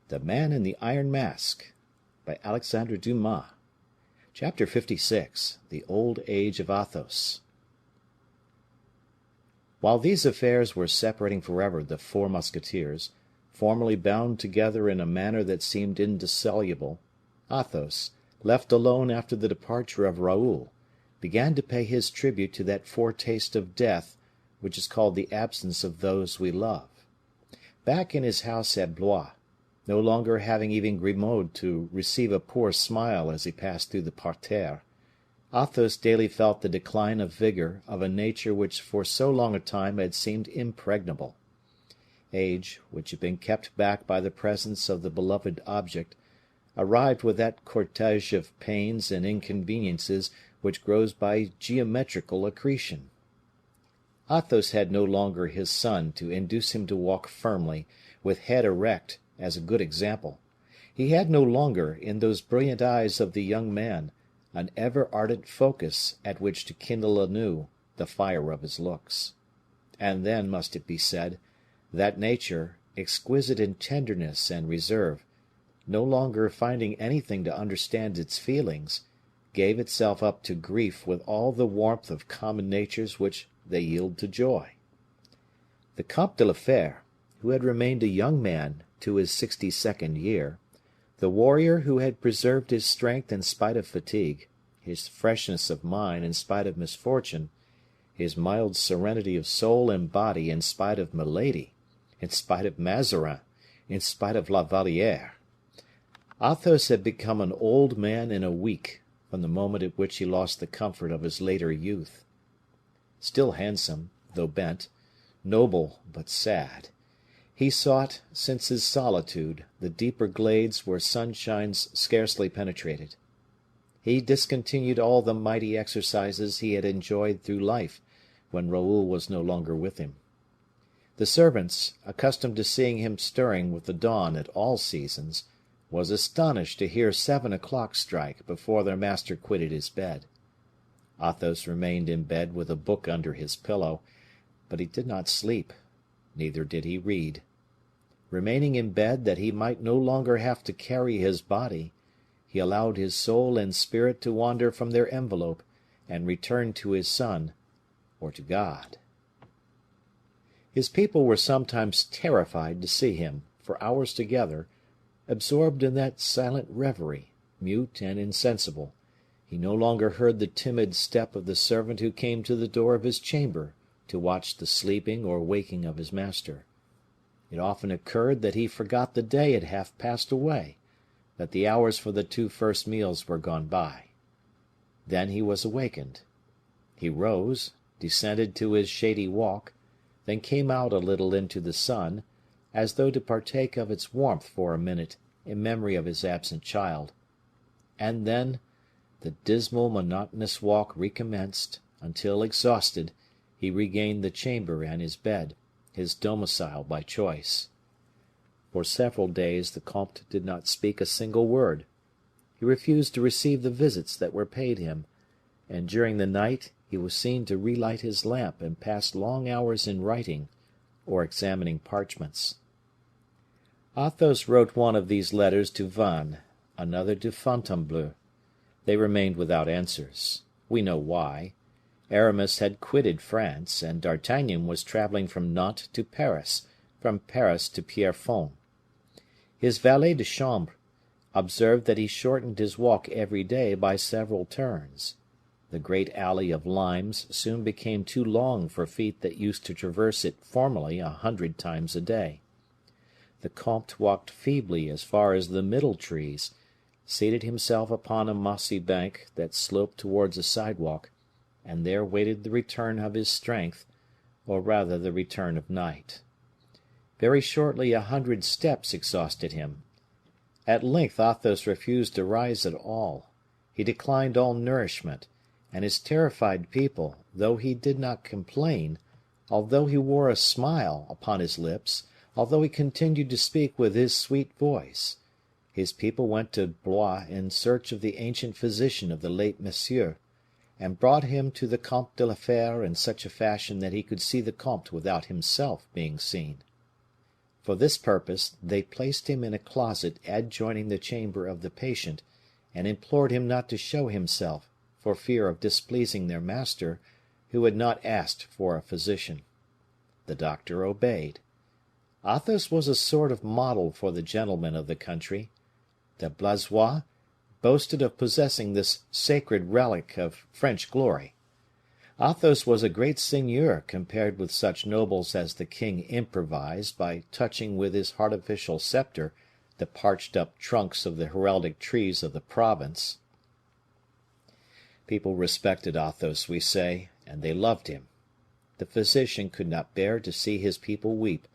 The Man in the Iron Mask, by Alexandre Dumas. Chapter 56. The Old Age of Athos. While these affairs were separating forever the four musketeers, formerly bound together in a manner that seemed indissoluble, Athos, left alone after the departure of Raoul, began to pay his tribute to that foretaste of death which is called the absence of those we love. Back in his house at Blois, no longer having even Grimaud to receive a poor smile as he passed through the parterre, Athos daily felt the decline of vigor of a nature which for so long a time had seemed impregnable. Age, which had been kept back by the presence of the beloved object, arrived with that cortege of pains and inconveniences which grows by geometrical accretion. Athos had no longer his son to induce him to walk firmly, with head erect, as a good example. He had no longer, in those brilliant eyes of the young man, an ever ardent focus at which to kindle anew the fire of his looks. And then, must it be said, that nature, exquisite in tenderness and reserve, no longer finding anything to understand its feelings, gave itself up to grief with all the warmth of common natures which they yield to joy. The Comte de la Fere, who had remained a young man to his 62nd year, the warrior who had preserved his strength in spite of fatigue, his freshness of mind in spite of misfortune, his mild serenity of soul and body in spite of Milady, in spite of Mazarin, in spite of La Valliere. Athos had become an old man in a week from the moment at which he lost the comfort of his later youth. Still handsome, though bent, noble but sad, he sought, since his solitude, the deeper glades where sunshines scarcely penetrated. He discontinued all the mighty exercises he had enjoyed through life, when Raoul was no longer with him. The servants, accustomed to seeing him stirring with the dawn at all seasons, was astonished to hear 7 o'clock strike before their master quitted his bed. Athos remained in bed with a book under his pillow, but he did not sleep, neither did he read. Remaining in bed that he might no longer have to carry his body, he allowed his soul and spirit to wander from their envelope and return to his son or to God. His people were sometimes terrified to see him, for hours together, absorbed in that silent reverie, mute and insensible. He no longer heard the timid step of the servant who came to the door of his chamber to watch the sleeping or waking of his master. It often occurred that he forgot the day had half passed away, that the hours for the 2 first meals were gone by. Then he was awakened. He rose, descended to his shady walk, then came out a little into the sun, as though to partake of its warmth for a minute in memory of his absent child. And then the dismal, monotonous walk recommenced, until, exhausted, he regained the chamber and his bed, his domicile by choice. For several days the comte did not speak a single word. He refused to receive the visits that were paid him, and during the night he was seen to relight his lamp and pass long hours in writing or examining parchments. Athos wrote one of these letters to Vannes, another to Fontainebleau. They remained without answers. We know why. Aramis had quitted France, and D'Artagnan was traveling from Nantes to Paris, from Paris to Pierrefonds. His valet de chambre observed that he shortened his walk every day by several turns. The great alley of limes soon became too long for feet that used to traverse it formerly 100 times a day. The comte walked feebly as far as the middle trees, seated himself upon a mossy bank that sloped towards a sidewalk, and there waited the return of his strength, or rather the return of night. Very shortly 100 steps exhausted him. At length Athos refused to rise at all. He declined all nourishment, and his terrified people, though he did not complain, although he wore a smile upon his lips, although he continued to speak with his sweet voice, his people went to Blois in search of the ancient physician of the late Monsieur, and brought him to the Comte de la Fere in such a fashion that he could see the comte without himself being seen. For this purpose they placed him in a closet adjoining the chamber of the patient, and implored him not to show himself, for fear of displeasing their master, who had not asked for a physician. The doctor obeyed. Athos was a sort of model for the gentlemen of the country. The Blaisois boasted of possessing this sacred relic of French glory. Athos was a great seigneur compared with such nobles as the king improvised by touching with his artificial scepter the parched up trunks of the heraldic trees of the province. People respected Athos, we say, and they loved him. The physician could not bear to see his people weep,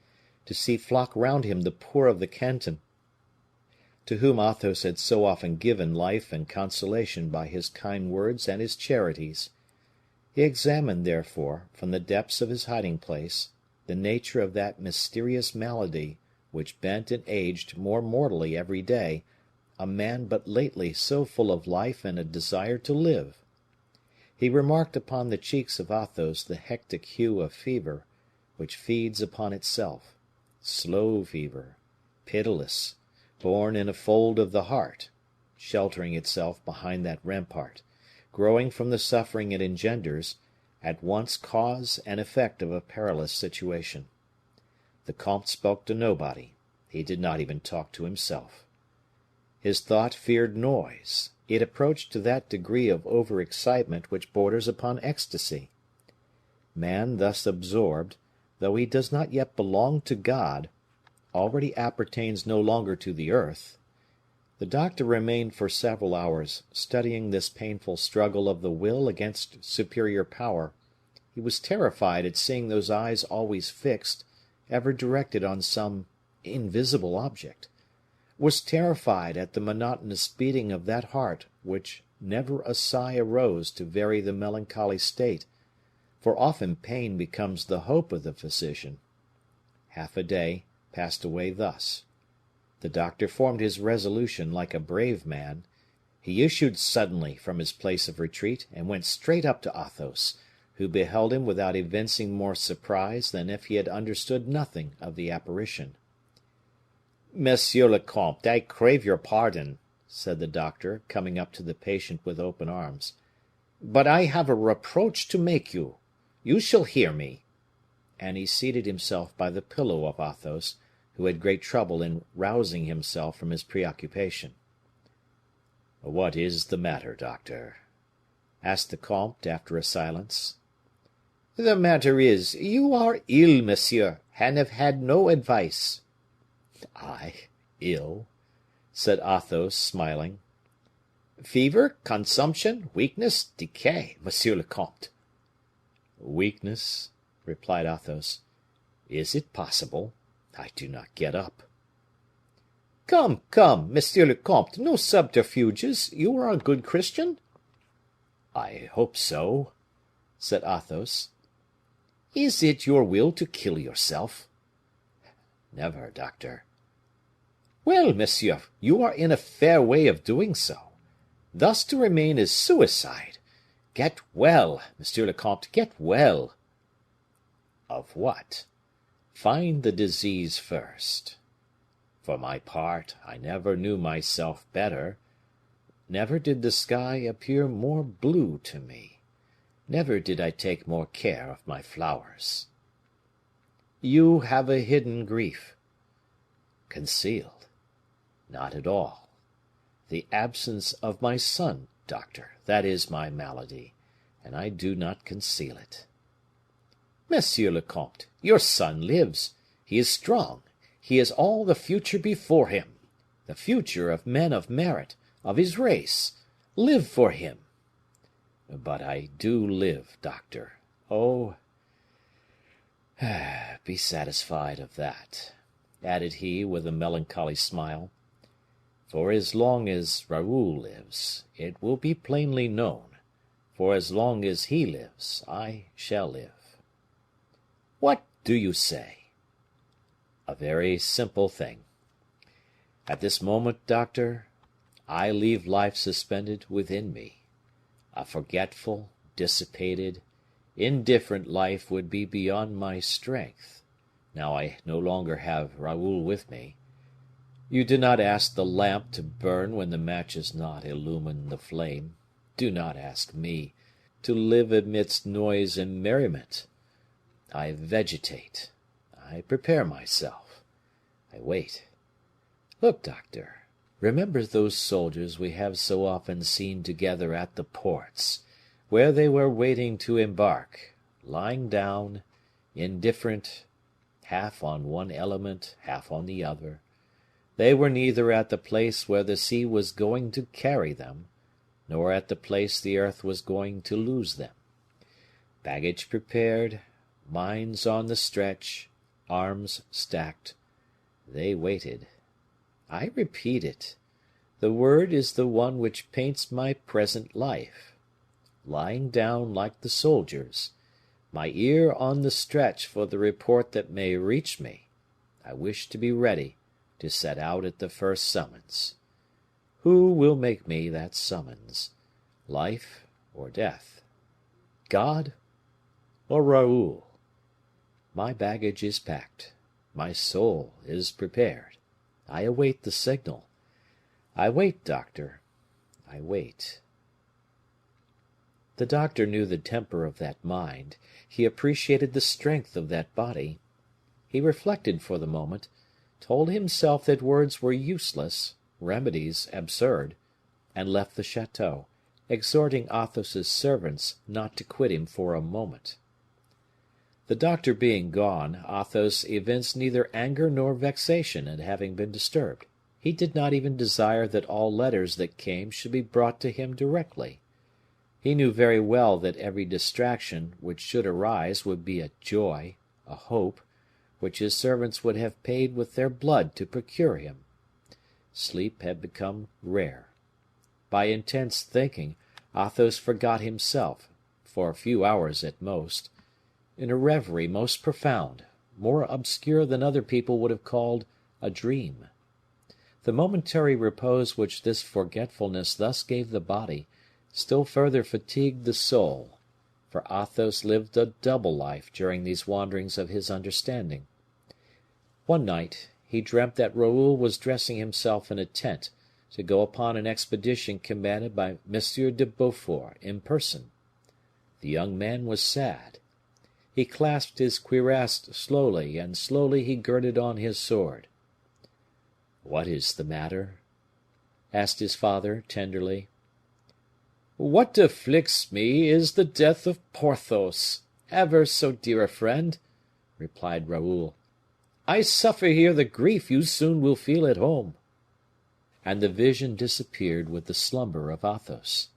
to see flock round him the poor of the canton, to whom Athos had so often given life and consolation by his kind words and his charities. He examined, therefore, from the depths of his hiding place, the nature of that mysterious malady which bent and aged more mortally every day a man but lately so full of life and a desire to live. He remarked upon the cheeks of Athos the hectic hue of fever, which feeds upon itself, slow fever, pitiless, born in a fold of the heart, sheltering itself behind that rampart, growing from the suffering it engenders, at once cause and effect of a perilous situation. The comte spoke to nobody, he did not even talk to himself. His thought feared noise, it approached to that degree of over excitement which borders upon ecstasy. Man thus absorbed, though he does not yet belong to God, already appertains no longer to the earth. The doctor remained for several hours, studying this painful struggle of the will against superior power. He was terrified at seeing those eyes always fixed, ever directed on some invisible object, was terrified at the monotonous beating of that heart which never a sigh arose to vary the melancholy state, for often pain becomes the hope of the physician. Half a day passed away thus. The doctor formed his resolution like a brave man. He issued suddenly from his place of retreat, and went straight up to Athos, who beheld him without evincing more surprise than if he had understood nothing of the apparition. "Monsieur le comte, I crave your pardon," said the doctor, coming up to the patient with open arms, "but I have a reproach to make you. You shall hear me." And he seated himself by the pillow of Athos, who had great trouble in rousing himself from his preoccupation. "What is the matter, doctor?" asked the comte, after a silence. "The matter is, you are ill, monsieur, and have had no advice." "I ill?" said Athos, smiling. "Fever, consumption, weakness, decay, monsieur le comte." "Weakness?" replied Athos. "Is it possible? I do not get up." "Come, come, monsieur le comte, no subterfuges; you are a good Christian?" "I hope so," said Athos. "Is it your will to kill yourself?" "Never, doctor." "Well, monsieur, you are in a fair way of doing so. Thus to remain is suicide. Get well, monsieur le comte, get well." "Of what? Find the disease first. For my part, I never knew myself better. Never did the sky appear more blue to me. Never did I take more care of my flowers." "You have a hidden grief." "Concealed? Not at all. The absence of my son, doctor, that is my malady, and I do not conceal it." "Monsieur le comte, your son lives. He is strong. He has all the future before him, the future of men of merit, of his race. Live for him." "But I do live, doctor. Oh, be satisfied of that," added he, with a melancholy smile. "For as long as Raoul lives, it will be plainly known; for as long as he lives, I shall live." "What do you say?" "A very simple thing. At this moment, doctor, I leave life suspended within me. A forgetful, dissipated, indifferent life would be beyond my strength, Now I no longer have Raoul with me. You do not ask the lamp to burn when the matches not illumine the flame. Do not ask me to live amidst noise and merriment. I vegetate. I prepare myself. I wait. Look, doctor, remember those soldiers we have so often seen together at the ports, where they were waiting to embark, lying down, indifferent, half on one element, half on the other. They were neither at the place where the sea was going to carry them, nor at the place the earth was going to lose them. Baggage prepared, minds on the stretch, arms stacked, they waited. I repeat it. The word is the one which paints my present life. Lying down like the soldiers, my ear on the stretch for the report that may reach me, I wish to be ready to set out at the first summons. Who will make me that summons? Life or death? God or Raoul? My baggage is packed. My soul is prepared. I await the signal. I wait, doctor. I wait. The doctor knew the temper of that mind. He appreciated the strength of that body. He reflected for the moment, told himself that words were useless, remedies absurd, and left the chateau, exhorting Athos's servants not to quit him for a moment. The doctor being gone, Athos evinced neither anger nor vexation at having been disturbed. He did not even desire that all letters that came should be brought to him directly. He knew very well that every distraction which should arise would be a joy, a hope, which his servants would have paid with their blood to procure him. Sleep had become rare. By intense thinking, Athos forgot himself, for a few hours at most, in a reverie most profound, more obscure than other people would have called a dream. The momentary repose which this forgetfulness thus gave the body still further fatigued the soul, for Athos lived a double life during these wanderings of his understanding. One night he dreamt that Raoul was dressing himself in a tent to go upon an expedition commanded by M. de Beaufort in person. The young man was sad. He clasped his cuirass slowly, and slowly he girded on his sword. "What is the matter?" asked his father, tenderly. "What afflicts me is the death of Porthos, ever so dear a friend," replied Raoul. "I suffer here the grief you soon will feel at home." And the vision disappeared with the slumber of Athos.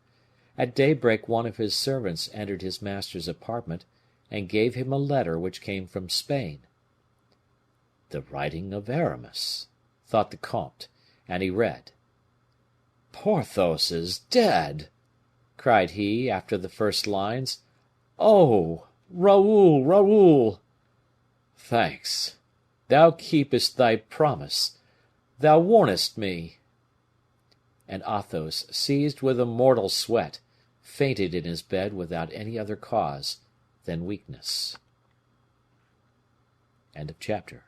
At daybreak one of his servants entered his master's apartment, and gave him a letter which came from Spain. The writing of Aramis, thought the comte, and he read. "Porthos is dead!" cried he, after the first lines. "Oh, Raoul, Raoul!" "Thanks. Thou keepest thy promise. Thou warnest me." And Athos, seized with a mortal sweat, fainted in his bed without any other cause than weakness. End of chapter.